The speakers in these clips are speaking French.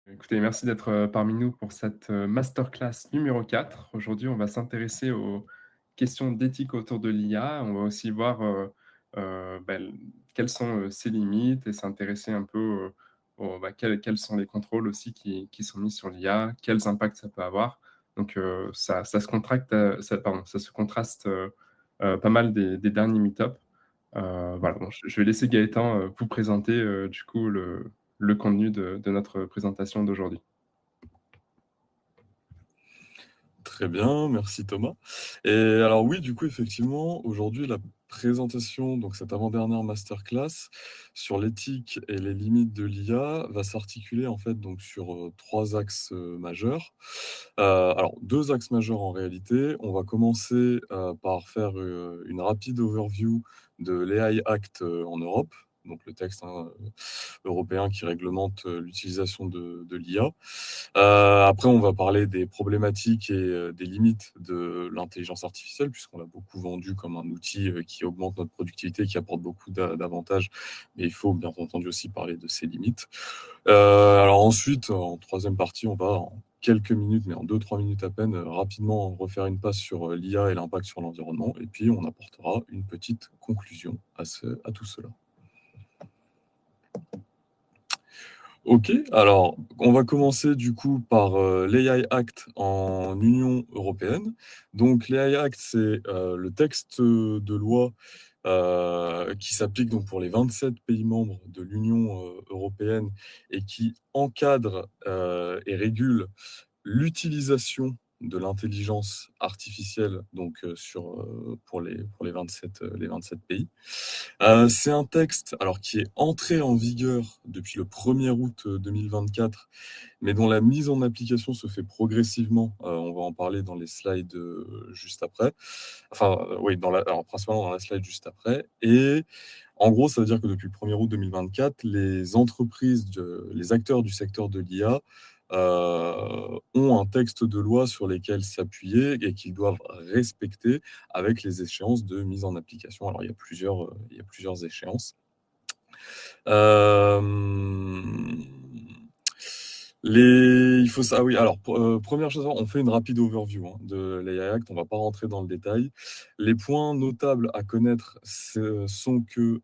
Écoutez, merci d'être, parmi nous pour cette, masterclass numéro 4. Aujourd'hui, on va s'intéresser aux questions d'éthique autour de l'IA. On va aussi voir, quelles sont, ses limites et s'intéresser un peu, quels sont les contrôles aussi qui sont mis sur l'IA, quels impacts ça peut avoir. Donc, ça se contracte, ça se contraste, pas mal des derniers meet-up. Voilà, bon, je vais laisser Gaëtan, vous présenter, du coup, le contenu de notre présentation d'aujourd'hui. Très bien, merci Thomas. Et alors oui, du coup, effectivement, aujourd'hui, la présentation, donc cette avant-dernière masterclass sur l'éthique et les limites de l'IA va s'articuler en fait donc sur 3 axes majeurs. Alors 2 axes majeurs en réalité. On va commencer par faire une rapide overview de l'AI Act en Europe, donc le texte européen qui réglemente l'utilisation de l'IA. Après, on va parler des problématiques et des limites de l'intelligence artificielle, puisqu'on l'a beaucoup vendu comme un outil qui augmente notre productivité, qui apporte beaucoup d'avantages, mais il faut bien entendu aussi parler de ses limites. Alors ensuite, en troisième partie, on va en quelques minutes, mais en 2-3 minutes à peine, rapidement refaire une passe sur l'IA et l'impact sur l'environnement, et puis on apportera une petite conclusion à tout cela. OK, alors on va commencer du coup par, l'AI Act en Union européenne. Donc l'AI Act, c'est, le texte, de loi, qui s'applique donc pour les 27 pays membres de l'Union, européenne et qui encadre, et régule l'utilisation de l'intelligence artificielle donc, pour les 27, les 27 pays. C'est un texte alors qui est entré en vigueur depuis le 1er août, 2024, mais dont la mise en application se fait progressivement. On va en parler dans les slides, juste après. Enfin, oui, alors principalement dans la slide juste après. Et en gros, ça veut dire que depuis le 1er août 2024, les acteurs du secteur de l'IA, ont un texte de loi sur lesquels s'appuyer et qu'ils doivent respecter avec les échéances de mise en application. Alors il y a plusieurs échéances. Hem, il faut ça, oui, alors, 1re chose, on fait une rapide overview, hein, de l'AI Act, on ne va pas rentrer dans le détail. Les points notables à connaître, sont que,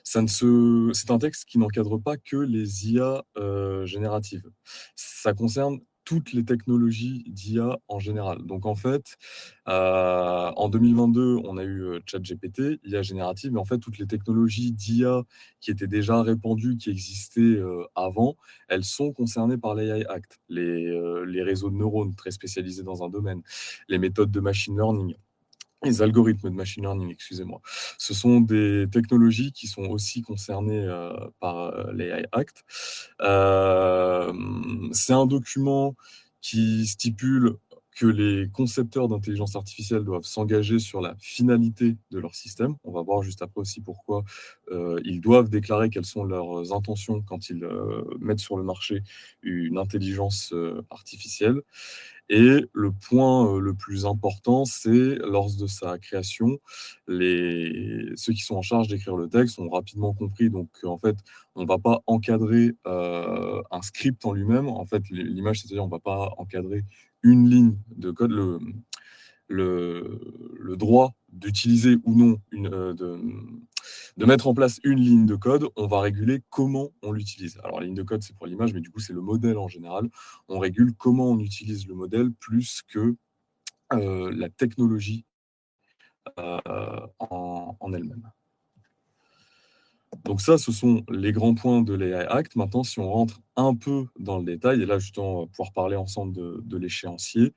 c'est un texte qui n'encadre pas que les IA, génératives. Ça concerne toutes les technologies d'IA en général. Donc en fait, en 2022, on a eu, ChatGPT, l'IA générative, mais en fait, toutes les technologies d'IA qui étaient déjà répandues, qui existaient, avant, elles sont concernées par l'AI Act. Les réseaux de neurones très spécialisés dans un domaine, les méthodes de machine learning, les algorithmes de machine learning, excusez-moi. Ce sont des technologies qui sont aussi concernées, par, l'AI Act. C'est un document qui stipule que les concepteurs d'intelligence artificielle doivent s'engager sur la finalité de leur système. On va voir juste après aussi pourquoi, ils doivent déclarer quelles sont leurs intentions quand ils, mettent sur le marché une intelligence, artificielle. Et le point, le plus important, c'est lors de sa création, ceux qui sont en charge d'écrire le texte ont rapidement compris donc qu'en fait, on ne va pas encadrer, un script en lui-même. En fait, l'image, c'est-à-dire on ne va pas encadrer une ligne de code. Le droit d'utiliser ou non de mettre en place une ligne de code, on va réguler comment on l'utilise. Alors la ligne de code, c'est pour l'image, mais du coup, c'est le modèle en général. On régule comment on utilise le modèle plus que, la technologie, en elle-même. Donc ça, ce sont les grands points de l'AI Act. Maintenant, si on rentre un peu dans le détail et là, justement, on va pouvoir parler ensemble de l'échéancier.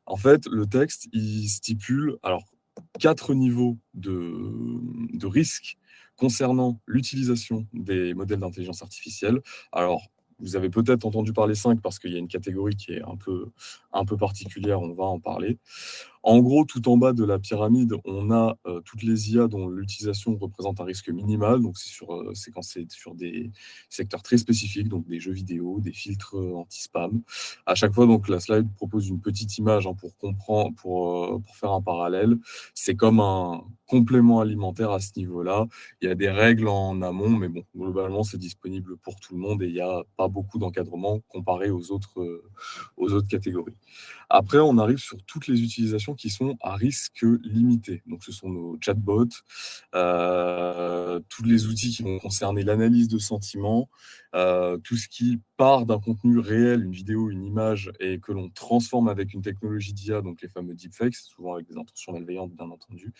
En fait, le texte, il stipule alors 4 niveaux de risques concernant l'utilisation des modèles d'intelligence artificielle. Alors, vous avez peut-être entendu parler 5 parce qu'il y a une catégorie qui est un peu particulière, on va en parler. En gros, tout en bas de la pyramide, on a toutes les IA dont l'utilisation représente un risque minimal. Donc, c'est quand c'est sur des secteurs très spécifiques, donc des jeux vidéo, des filtres anti-spam. À chaque fois, donc, la slide propose une petite image hein, pour comprendre, pour faire un parallèle. C'est comme un complément alimentaire à ce niveau-là. Il y a des règles en amont, mais bon, globalement, c'est disponible pour tout le monde et il n'y a pas beaucoup d'encadrement comparé aux autres catégories. Après, on arrive sur toutes les utilisations qui sont à risque limité. Donc, ce sont nos chatbots, tous les outils qui vont concerner l'analyse de sentiments, tout ce qui part d'un contenu réel, une vidéo, une image, et que l'on transforme avec une technologie d'IA, donc les fameux deepfakes, souvent avec des intentions malveillantes, bien entendu,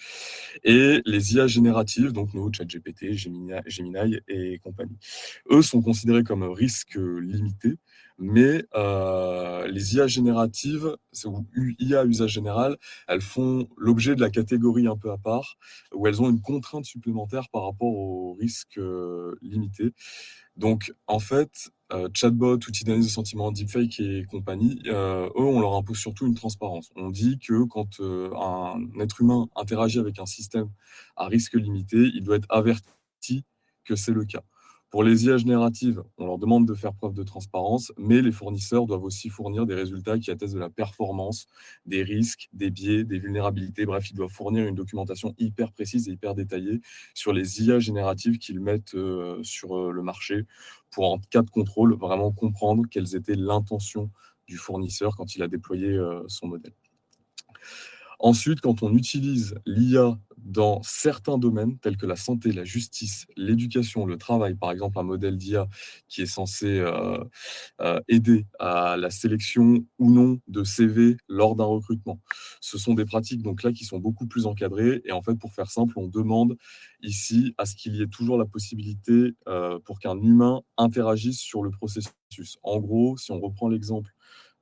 et les IA génératives, donc nos ChatGPT, Gemini et compagnie. Eux sont considérés comme risques limités, mais les IA génératives, ou IA à usage général, elles font l'objet de la catégorie un peu à part, où elles ont une contrainte supplémentaire par rapport aux risques limités. Donc, en fait, chatbot, outils d'analyse de sentiments, deepfake et compagnie, eux, on leur impose surtout une transparence. On dit que quand un être humain interagit avec un système à risque limité, il doit être averti que c'est le cas. Pour les IA génératives, on leur demande de faire preuve de transparence, mais les fournisseurs doivent aussi fournir des résultats qui attestent de la performance, des risques, des biais, des vulnérabilités. Bref, ils doivent fournir une documentation hyper précise et hyper détaillée sur les IA génératives qu'ils mettent sur le marché pour, en cas de contrôle, vraiment comprendre quelles étaient l'intention du fournisseur quand il a déployé son modèle. Ensuite, quand on utilise l'IA dans certains domaines tels que la santé, la justice, l'éducation, le travail, par exemple un modèle d'IA qui est censé aider à la sélection ou non de CV lors d'un recrutement. Ce sont des pratiques donc là qui sont beaucoup plus encadrées et en fait pour faire simple, on demande ici à ce qu'il y ait toujours la possibilité pour qu'un humain interagisse sur le processus. En gros, si on reprend l'exemple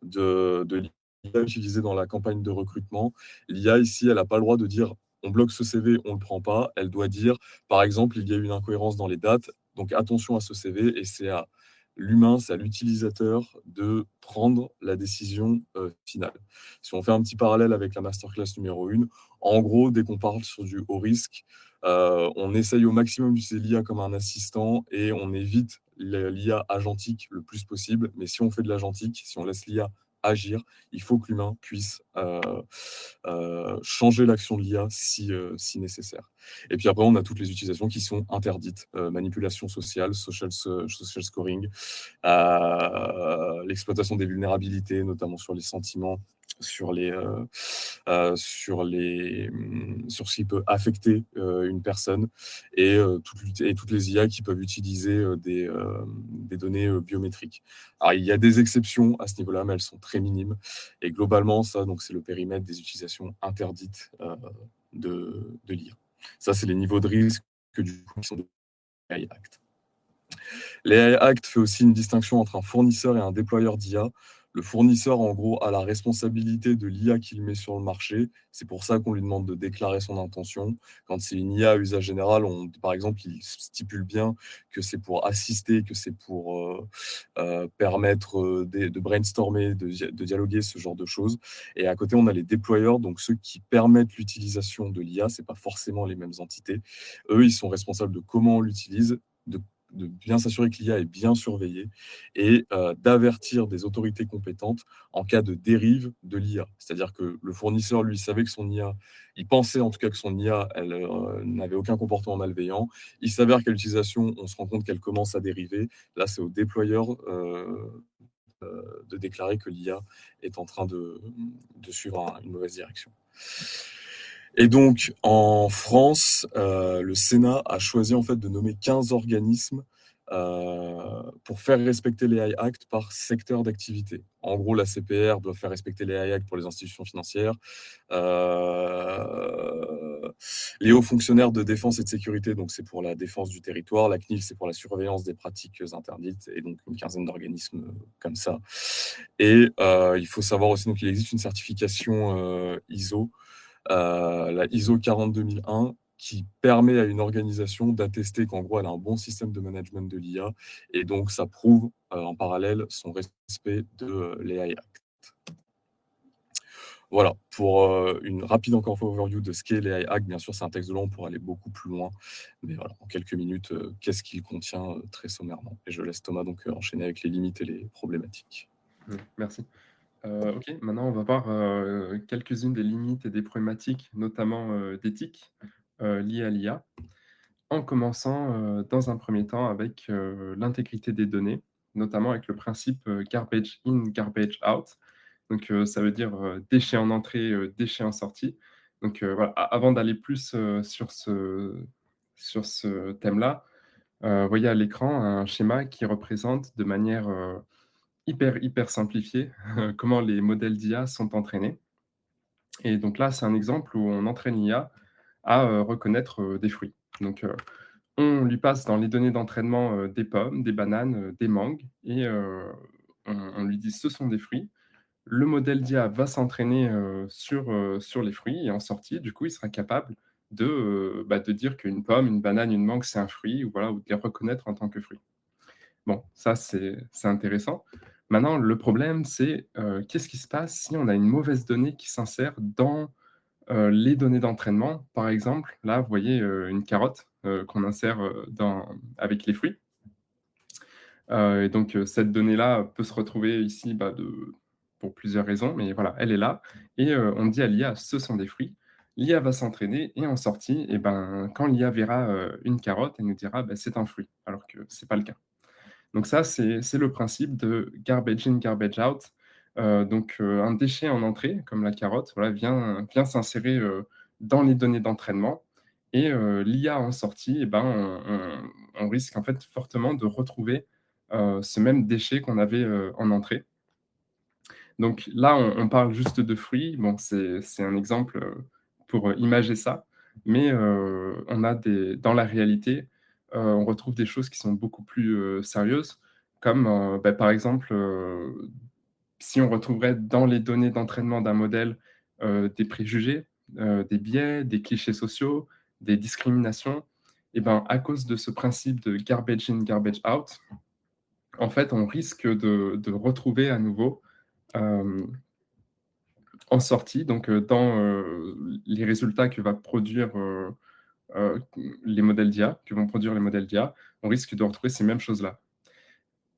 de l'IA utilisée dans la campagne de recrutement, l'IA ici, elle n'a pas le droit de dire on bloque ce CV, on ne le prend pas. Elle doit dire, par exemple, il y a eu une incohérence dans les dates, donc attention à ce CV, et c'est à l'humain, c'est à l'utilisateur de prendre la décision finale. Si on fait un petit parallèle avec la masterclass numéro 1, en gros, dès qu'on parle sur du haut risque, on essaye au maximum d'utiliser l'IA comme un assistant et on évite l'IA agentique le plus possible. Mais si on fait de l'agentique, si on laisse l'IA agir, il faut que l'humain puisse changer l'action de l'IA si nécessaire. Et puis après, on a toutes les utilisations qui sont interdites. Manipulation sociale, social scoring, l'exploitation des vulnérabilités, notamment sur les sentiments, sur sur ce qui peut affecter une personne et toutes les IA qui peuvent utiliser des données biométriques. Alors, il y a des exceptions à ce niveau-là, mais elles sont très minimes. Et globalement, ça, donc, c'est le périmètre des utilisations interdites de l'IA. Ça, c'est les niveaux de risque du coup, qui sont de l'AI Act. L'AI Act fait aussi une distinction entre un fournisseur et un déployeur d'IA. Le fournisseur, en gros, a la responsabilité de l'IA qu'il met sur le marché. C'est pour ça qu'on lui demande de déclarer son intention. Quand c'est une IA à usage général, par exemple, il stipule bien que c'est pour assister, que c'est pour permettre de brainstormer, de dialoguer, ce genre de choses. Et à côté, on a les déployeurs, donc ceux qui permettent l'utilisation de l'IA. Ce n'est pas forcément les mêmes entités. Eux, ils sont responsables de comment on l'utilise, de bien s'assurer que l'IA est bien surveillée et d'avertir des autorités compétentes en cas de dérive de l'IA. C'est-à-dire que le fournisseur, lui, savait que son IA, il pensait en tout cas que son IA, elle n'avait aucun comportement malveillant. Il s'avère qu'à l'utilisation, on se rend compte qu'elle commence à dériver. Là, c'est au déployeur de déclarer que l'IA est en train de suivre une mauvaise direction. Et donc, en France, le Sénat a choisi en fait de nommer 15 organismes pour faire respecter les AI Act par secteur d'activité. En gros, la CPR doit faire respecter les AI Act pour les institutions financières. Les hauts fonctionnaires de défense et de sécurité, donc c'est pour la défense du territoire. La CNIL, c'est pour la surveillance des pratiques interdites, et donc une quinzaine d'organismes comme ça. Et il faut savoir aussi qu'il existe une certification ISO, la ISO 42001, qui permet à une organisation d'attester qu'en gros, elle a un bon système de management de l'IA. Et donc, ça prouve en parallèle son respect de l'AI Act. Voilà, pour, une rapide encore fois overview de ce qu'est l'AI Act, bien sûr, c'est un texte de loi, on pourrait aller beaucoup plus loin. Mais voilà, en quelques minutes, qu'est-ce qu'il contient, très sommairement? Et je laisse Thomas donc, enchaîner avec les limites et les problématiques. Merci. OK, maintenant on va voir, quelques-unes des limites et des problématiques, notamment, d'éthique, liées à l'IA. En commençant, dans un premier temps avec, l'intégrité des données, notamment avec le principe, garbage in, garbage out. Donc, ça veut dire, déchets en entrée, déchets en sortie. Donc, voilà, a avant d'aller plus, sur ce thème-là, vous voyez à l'écran un schéma qui représente de manière, hyper simplifiée, comment les modèles d'IA sont entraînés. Et donc là, c'est un exemple où on entraîne l'IA à, reconnaître, des fruits. Donc, on lui passe dans les données d'entraînement, des pommes, des bananes, des mangues et on lui dit: «Ce sont des fruits». Le modèle d'IA va s'entraîner, sur les fruits et en sortie, du coup, il sera capable de dire qu'une pomme, une banane, une mangue, c'est un fruit ou voilà, ou de les reconnaître en tant que fruits. Bon, ça, c'est intéressant. Maintenant, le problème, c'est, qu'est-ce qui se passe si on a une mauvaise donnée qui s'insère dans, les données d'entraînement? Par exemple, là, vous voyez, une carotte, qu'on insère, avec les fruits. Et donc, cette donnée-là peut se retrouver ici, pour plusieurs raisons, mais voilà, elle est là et on dit à l'IA: «Ce sont des fruits». L'IA va s'entraîner et en sortie et ben, quand l'IA verra, une carotte, elle nous dira: «Bah, c'est un fruit», alors que c'est pas le cas. Donc ça, c'est le principe de garbage in, garbage out. Donc, un déchet en entrée, comme la carotte, voilà, vient s'insérer, dans les données d'entraînement et l'IA en sortie et ben, on risque en fait fortement de retrouver, ce même déchet qu'on avait, en entrée. Donc là, on parle juste de fruits. Bon, c'est un exemple, pour, imager ça, mais on a des dans la réalité, on retrouve des choses qui sont beaucoup plus, sérieuses comme, par exemple, si on retrouverait dans les données d'entraînement d'un modèle, des préjugés, des biais, des clichés sociaux, des discriminations et ben, à cause de ce principe de garbage in, garbage out, en fait, on risque de retrouver à nouveau, hem en sortie, donc dans, les résultats que va produire, les modèles d'IA, que vont produire les modèles d'IA, on risque de retrouver ces mêmes choses-là.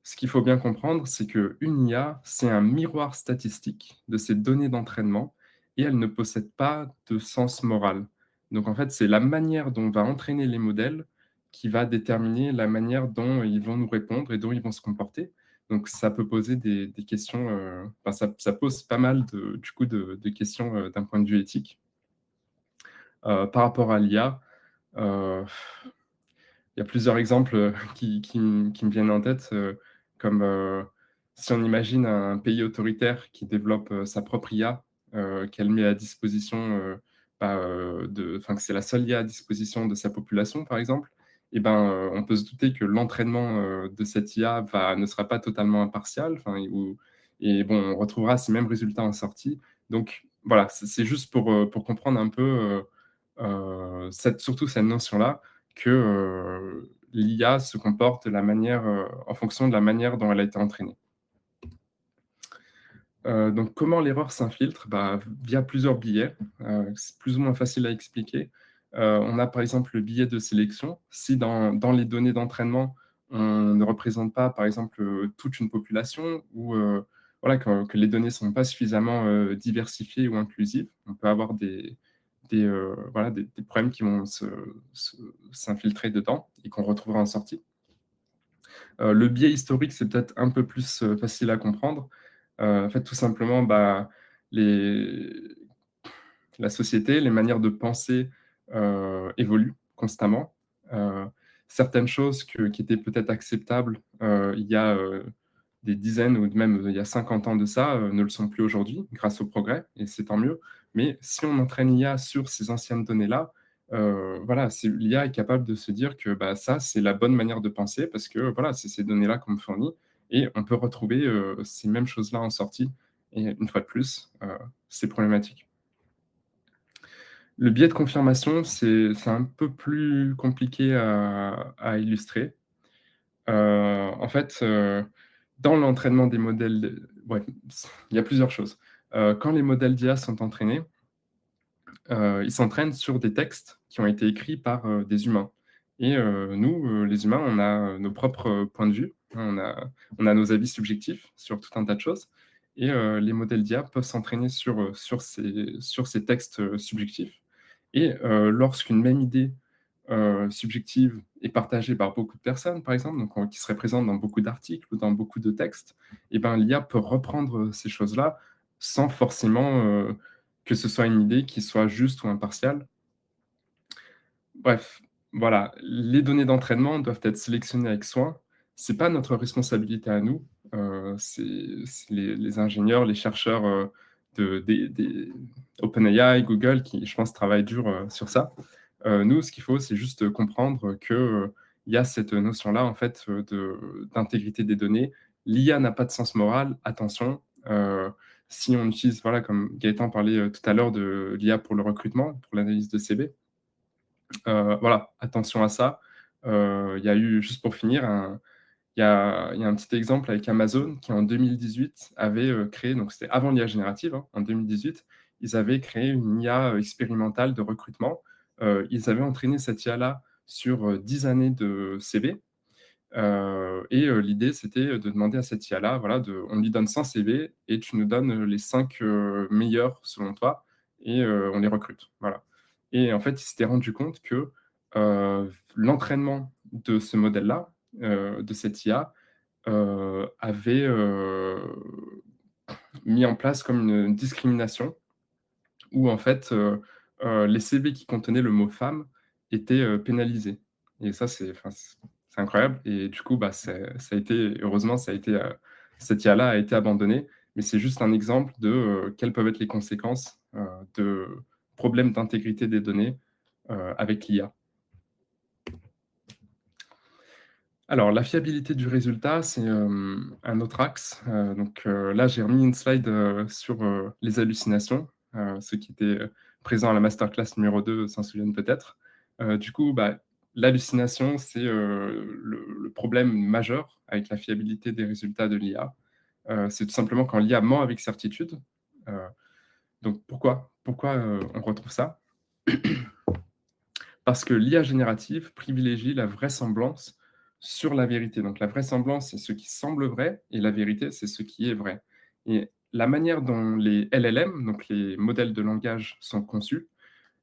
Ce qu'il faut bien comprendre, c'est qu'une IA, c'est un miroir statistique de ces données d'entraînement et elle ne possède pas de sens moral. Donc en fait, c'est la manière dont on va entraîner les modèles qui va déterminer la manière dont ils vont nous répondre et dont ils vont se comporter. Donc ça peut poser des questions, enfin ça pose pas mal de questions, d'un point de vue éthique. Par rapport à l'IA, heu il y a plusieurs exemples, qui me viennent en tête, comme, si on imagine un pays autoritaire qui développe, sa propre IA, qu'elle met à disposition, que c'est la seule IA à disposition de sa population, par exemple, et ben, on peut se douter que l'entraînement, de cette IA ne sera pas totalement impartial, enfin, et bon, on retrouvera ces mêmes résultats en sortie. Donc voilà, c'est juste pour comprendre un peu, surtout cette notion-là, que, l'IA se comporte de la manière, en fonction de la manière dont elle a été entraînée. Donc comment l'erreur s'infiltre? Bah, via plusieurs biais, c'est plus ou moins facile à expliquer. On a par exemple le biais de sélection. Si dans les données d'entraînement, on ne représente pas, par exemple, toute une population ou, voilà, que les données ne sont pas suffisamment, diversifiées ou inclusives, on peut avoir voilà, des problèmes qui vont s'infiltrer dedans et qu'on retrouvera en sortie. Le biais historique, c'est peut-être un peu plus, facile à comprendre. En fait, tout simplement, les la société, les manières de penser, évoluent constamment. Heu, Certaines choses qui étaient peut-être acceptables, il y a, des dizaines ou même, il y a 50 ans de ça, ne le sont plus aujourd'hui grâce au progrès et c'est tant mieux. Mais si on entraîne l'IA sur ces anciennes données-là, voilà, c'est l'IA est capable de se dire que, bah, ça, c'est la bonne manière de penser parce que, voilà, c'est ces données-là qu'on me fournit et on peut retrouver, ces mêmes choses-là en sortie et une fois de plus, c'est problématique. Le biais de confirmation, c'est un peu plus compliqué à illustrer. En fait, dans l'entraînement des modèles ouais, il y a plusieurs choses. Quand les modèles d'IA sont entraînés, ils s'entraînent sur des textes qui ont été écrits par, des humains et nous, les humains, on a, nos propres, points de vue. On a nos avis subjectifs sur tout un tas de choses et les modèles d'IA peuvent s'entraîner sur ces textes, subjectifs et lorsqu'une même idée, subjective est partagée par beaucoup de personnes, par exemple, donc qui serait présente dans beaucoup d'articles ou dans beaucoup de textes, et ben, l'IA peut reprendre, ces choses-là sans forcément, que ce soit une idée qui soit juste ou impartiale. Bref, voilà, les données d'entraînement doivent être sélectionnées avec soin. C'est pas notre responsabilité à nous, c'est les ingénieurs, les chercheurs, des OpenAI, Google qui, je pense, travaillent dur, sur ça. Nous, ce qu'il faut, c'est juste comprendre que, il y a cette notion-là, en fait, d'intégrité des données. L'IA n'a pas de sens moral, attention, si on utilise, voilà, comme Gaëtan parlait, tout à l'heure de l'IA pour le recrutement, pour l'analyse de CV, voilà, attention à ça. Il y a eu, juste pour finir, il y a un petit exemple avec Amazon qui, en 2018, avait, créé, donc c'était avant l'IA générative, hein, en 2018, ils avaient créé une IA, expérimentale de recrutement. Ils avaient entraîné cette IA-là sur, 10 années de CV, et l'idée, c'était, de demander à cette IA-là, voilà, on lui donne 100 CV et tu nous donnes, les 5 meilleurs selon toi et on les recrute, voilà. Et en fait, ils s'étaient rendus compte que, l'entraînement de ce modèle-là, de cette IA, avait, mis en place comme une discrimination où en fait, les CV qui contenaient le mot femme étaient, pénalisés et ça, c'est incroyable et du coup, bah, ça a été, heureusement, ça a été, cette IA-là a été abandonnée, mais c'est juste un exemple de, quelles peuvent être les conséquences, de problèmes d'intégrité des données, avec l'IA. Alors, la fiabilité du résultat, c'est, un autre axe. Donc, là, j'ai remis une slide, sur, les hallucinations. Ceux qui étaient, présents à la masterclass numéro 2 s'en souviennent peut-être. Du coup, bah, l'hallucination, c'est, le problème majeur avec la fiabilité des résultats de l'IA. C'est tout simplement quand l'IA ment avec certitude. Heu, donc pourquoi, on retrouve ça? Parce que l'IA générative privilégie la vraisemblance sur la vérité. Donc la vraisemblance, c'est ce qui semble vrai et la vérité, c'est ce qui est vrai. Et la manière dont les LLM, donc les modèles de langage, sont conçus,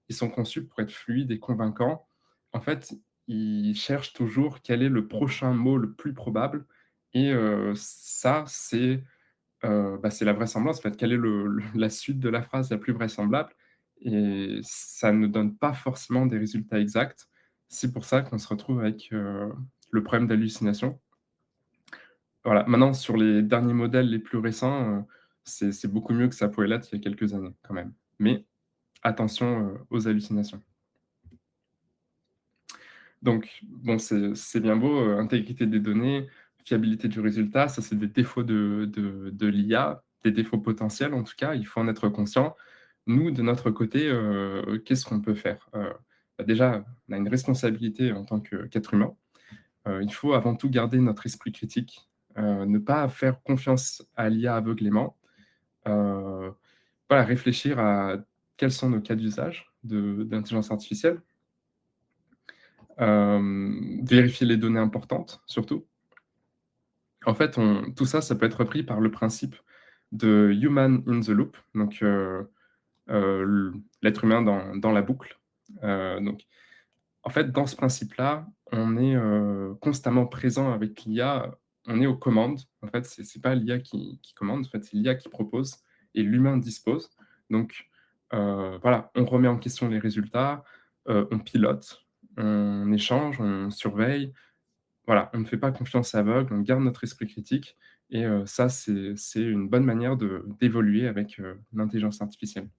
ils sont conçus pour être fluides et convaincants. En fait, ils cherchent toujours quel est le prochain mot le plus probable et ça, c'est la vraisemblance, en fait. Quelle est la suite de la phrase la plus vraisemblable? Et ça ne donne pas forcément des résultats exacts. C'est pour ça qu'on se retrouve avec, le problème d'hallucination. Voilà, maintenant sur les derniers modèles les plus récents, c'est beaucoup mieux que ça pouvait l'être il y a quelques années quand même. Mais attention, aux hallucinations. Donc bon, c'est bien beau, intégrité des données, fiabilité du résultat, ça c'est des défauts de l'IA, des défauts potentiels en tout cas, il faut en être conscient. Nous, de notre côté, qu'est-ce qu'on peut faire? Bah, déjà, on a une responsabilité en tant qu'être humain. Il faut avant tout garder notre esprit critique, ne pas faire confiance à l'IA aveuglément. Heu, voilà, réfléchir à quels sont nos cas d'usage d'intelligence artificielle. Vérifier les données importantes, surtout. En fait, tout ça, ça peut être repris par le principe de human in the loop, donc l'être humain dans la boucle. Donc en fait, dans ce principe-là, on est, constamment présent avec l'IA, on est aux commandes. En fait, c'est pas l'IA qui commande, en fait, c'est l'IA qui propose et l'humain dispose. Donc voilà, on remet en question les résultats, on pilote, on échange, on surveille. Voilà, on ne fait pas confiance aveugle, on garde notre esprit critique et ça, c'est une bonne manière d'évoluer avec, l'intelligence artificielle.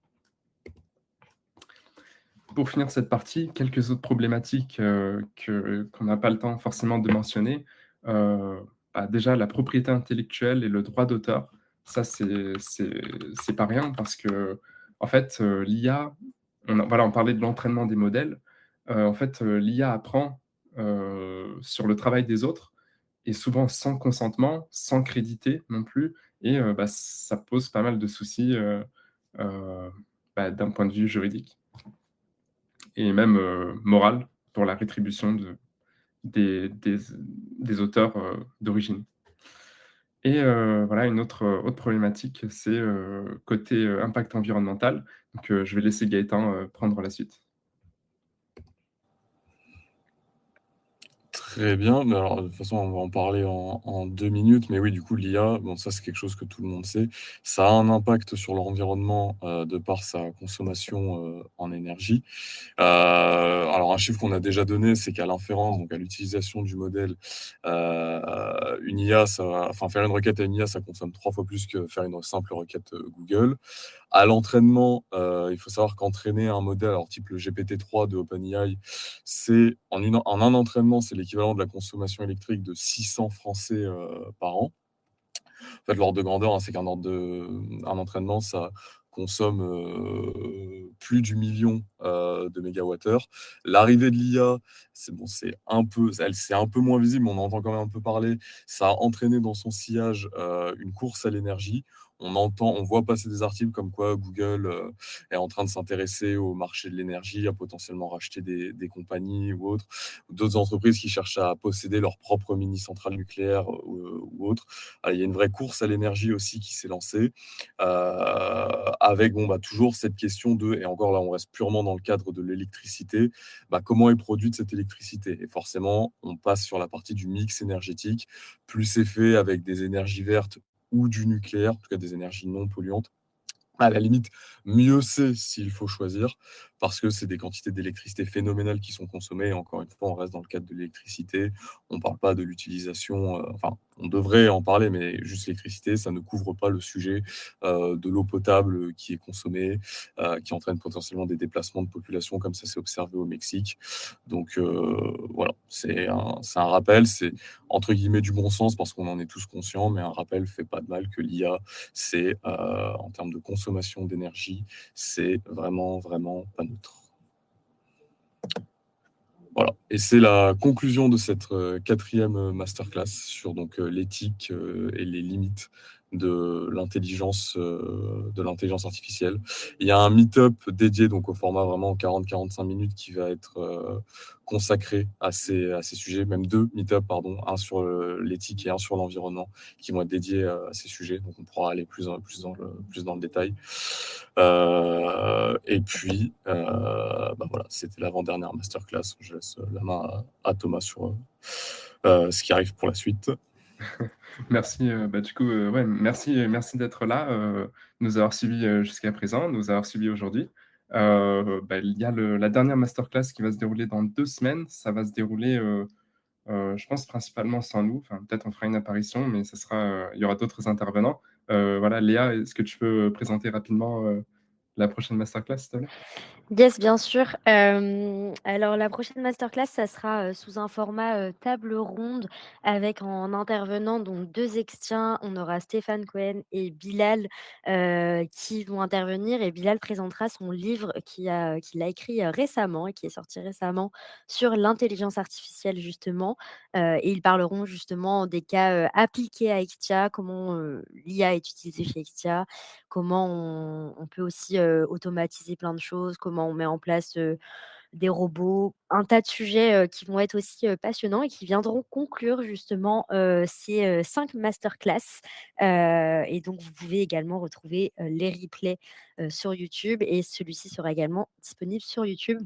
Pour finir cette partie, quelques autres problématiques, qu'on n'a pas le temps forcément de mentionner. Heu, Bah, déjà la propriété intellectuelle et le droit d'auteur, ça c'est pas rien parce qu'en fait, l'IA, on parlait de l'entraînement des modèles. En fait, l'IA apprend, sur le travail des autres et souvent sans consentement, sans créditer non plus et bah, ça pose pas mal de soucis, heu, bah, d'un point de vue juridique et même, moral pour la rétribution des auteurs, d'origine. Et voilà une autre problématique, c'est, côté, impact environnemental. Donc je vais laisser Gaëtan, prendre la suite. Très bien, mais alors, de toute façon, on va en parler en 2 minutes, mais oui, du coup, l'IA, bon, ça, c'est quelque chose que tout le monde sait. Ça a un impact sur l'environnement, de par sa consommation, en énergie. Alors un chiffre qu'on a déjà donné, c'est qu'à l'inférence, donc à l'utilisation du modèle, une IA, faire une requête à une IA, ça consomme 3 fois plus que faire une simple requête, Google. À l'entraînement, il faut savoir qu'entraîner un modèle, alors type le GPT-3 de OpenAI, c'est en un entraînement, c'est l'équivalent de la consommation électrique de 600 Français, par an. En fait, l'ordre de grandeur, hein, c'est un entraînement, ça consomme, plus du million, de mégawattheures. L'arrivée de l'IA, c'est un peu moins visible, mais on en entend quand même un peu parler. Ça a entraîné dans son sillage, une course à l'énergie. On voit passer des articles comme quoi Google, est en train de s'intéresser au marché de l'énergie, à potentiellement racheter des compagnies ou autres, ou d'autres entreprises qui cherchent à posséder leur propre mini centrale nucléaire, ou autres. Il y a une vraie course à l'énergie aussi qui s'est lancée, avec bon, bah, toujours cette question de, et encore là, on reste purement dans le cadre de l'électricité, bah, comment est produite cette électricité? Et forcément, on passe sur la partie du mix énergétique. Plus c'est fait avec des énergies vertes ou du nucléaire, en tout cas des énergies non polluantes, à la limite, mieux c'est s'il faut choisir, parce que c'est des quantités d'électricité phénoménales qui sont consommées. Et encore une fois, on reste dans le cadre de l'électricité. On ne parle pas de l'utilisation, enfin, on devrait en parler, mais juste l'électricité, ça ne couvre pas le sujet de l'eau potable qui est consommée, qui entraîne potentiellement des déplacements de population, comme ça s'est observé au Mexique. Donc voilà, c'est un rappel, c'est entre guillemets du bon sens parce qu'on en est tous conscients, mais un rappel fait pas de mal que l'IA, c'est en termes de consommation d'énergie, c'est vraiment, vraiment pas neutre. Voilà, et c'est la conclusion de cette 4e masterclass sur donc l'éthique et les limites de l'intelligence artificielle. Il y a un meet-up dédié donc au format vraiment 40-45 minutes qui va être consacré à ces sujets, même 2 meet-up, pardon, un sur l'éthique et un sur l'environnement, qui vont être dédiés à ces sujets. Donc on pourra aller plus dans le détail. Et puis, bah voilà, c'était l'avant-dernière masterclass. Je laisse la main à Thomas sur ce qui arrive pour la suite. Merci, bah, du coup, ouais, merci d'être là, nous avoir suivis, jusqu'à présent, nous avoir suivis aujourd'hui. Bah, il y a la dernière masterclass qui va se dérouler dans 2 semaines. Ça va se dérouler, je pense principalement sans nous. Enfin, peut-être on fera une apparition, mais ce sera, il y aura d'autres intervenants. Voilà, Léa, est-ce que tu peux présenter rapidement, la prochaine masterclass, s'il te plaît? Yes, bien sûr. Alors la prochaine masterclass, ça sera, sous un format, table ronde avec en intervenant donc 2 extiens. On aura Stéphane Cohen et Bilal, qui vont intervenir et Bilal présentera son livre qu'il a écrit, récemment et qui est sorti récemment sur l'intelligence artificielle justement, et ils parleront justement des cas, appliqués à Extia, comment, l'IA est utilisée chez Extia, comment on peut aussi, automatiser plein de choses, comment on met en place, des robots, un tas de sujets, qui vont être aussi, passionnants et qui viendront conclure justement, ces, 5 masterclass. Et donc vous pouvez également retrouver, les replays, sur YouTube et celui-ci sera également disponible sur YouTube.